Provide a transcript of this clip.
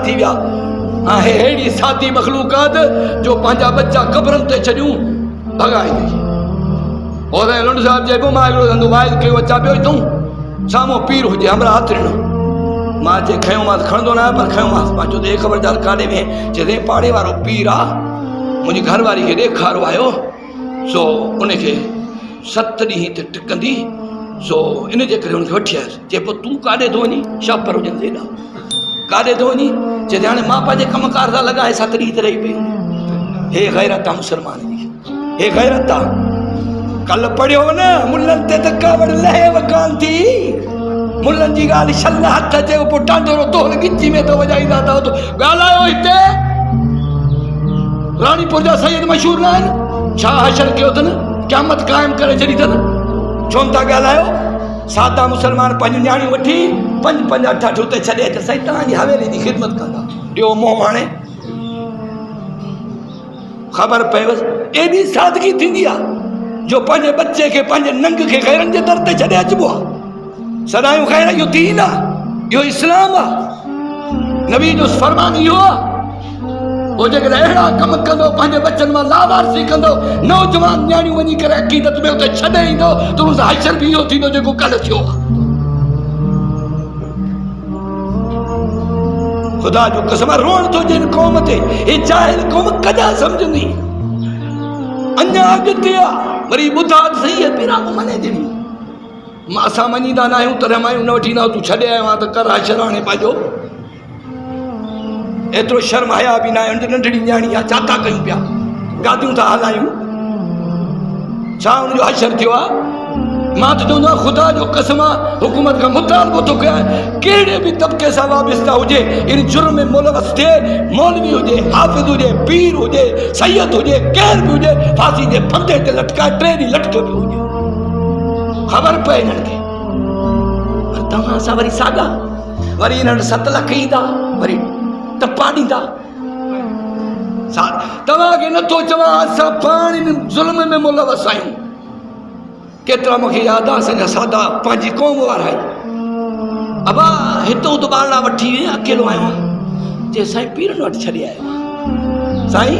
थी विया आहे हेड़ी सादी मखलूकात जो पंहिंजा बच्चा कब्रनि ते छॾियूं भॻाईंदी और लुंड साहब चइबो मां हिकिड़ो धंधो वाइद कयो अचा पियो तूं साम्हूं पीर हुजे हमरा हथ ॾिनो मां चए खयोंमांसि खणंदो न आहियां पर खयोंमांसि मां चयो त हे ख़बरदार काॾे में चए पाड़े वारो पीर आहे मुंहिंजी घरवारी खे ॾेखारो आयो सो उनखे 7 ॾींहं ते टिकंदी सो इन जे करे हुनखे वठी आयुसि चए पोइ तूं काॾे थो वञी शापर हुजनि हेॾा काॾे थो वञी चए हाणे मां पंहिंजे कमकार सां लॻाए 7 ॾींहं ते रही पई हे गैरत आहे मुस्लमान जी हे गैरत आहे कल पढ़ियो न मुल्लनि ते त कावड़ लहे वकान थी मुल्लनि जी ॻाल्हि छल हथ अचे पोइ टांडोरो तोल गिची में थो वॼाईंदा अथव तो ॻाल्हायो हिते रानीपुर जा सैयद मशहूर न आहिनि छा हशर कयो अथनि क़यामत क़ाइमु करे छॾी अथनि छो था ॻाल्हायो सादा मुसलमान पंहिंजी न्याणियूं वठी 5-5 8 उते छॾे अचे साईं तव्हांजी हवेली जी ख़िदमत कंदा ॾियो मोह हाणे ख़बर पयवसि एॾी सादगी थींदी आहे जो पंहिंजे बच्चे खे पंहिंजे नंग खे ग़ैरनि जे दर ते छॾे अचिबो आहे सदायूं ख़ैर इहो दीन आहे इहो इस्लाम आहे नबी जो फरमान इहो आहे वो जेकर अहिड़ा कम कंदो पंहिंजे बच्चनि मां लावारसी कंदो नौजवान न्याणियूं वञी करे अक़ीदत में उते छॾे ईंदो त हुन सां हशर बि इहो थींदो जेको कल्ह थियो आहे ख़ुदा जो कसम रोअण थो जिन क़ौम ते हे जाहिल क़ौम कॾहिं सम्झंदी अञा अॻिते आहे वरी ॿुधा सही आहे पीरा को मने ॾिनी मां असां मञींदा न आहियूं तॾहिं मायूं न वठींदा तूं छॾे आयो आहे त कर हशर हाणे पंहिंजो एतिरो शर्म हया बि न आहे नंढड़ी न्याणी आहे छा था कयूं पिया गादियूं था हलायूं छा हुनजो हशर थियो आहे मां त चवंदो आहियां ख़ुदा जो कसम आहे हुकूमत खां मुतालबो थो कयां कहिड़े बि तबिके सां वाबस्ता हुजे इन जुर्म में मुलवस थिए मौलवी हुजे हाफ़िज़ हुजे पीर हुजे सैयद हुजे केर बि हुजे फांसी जे फंदे ते लटकाए 3 ॾींहं लटकियो पियो हुजे ख़बर पए हिननि खे पर तव्हां सां वरी साॻा वरी हिननि 7 लख ईंदा वरी टपा ॾींदा तव्हांखे नथो चवां असां पाण इन ज़ुल्म में मुलवस आहियूं केतिरा मूंखे यादि आहे असांजा सादा पंहिंजी क़ौम वारा आहिनि अबा हितो त ॿारड़ा वठी अकेलो आयो आहियां जे साईं पीरनि वटि छॾे आयो आहे साईं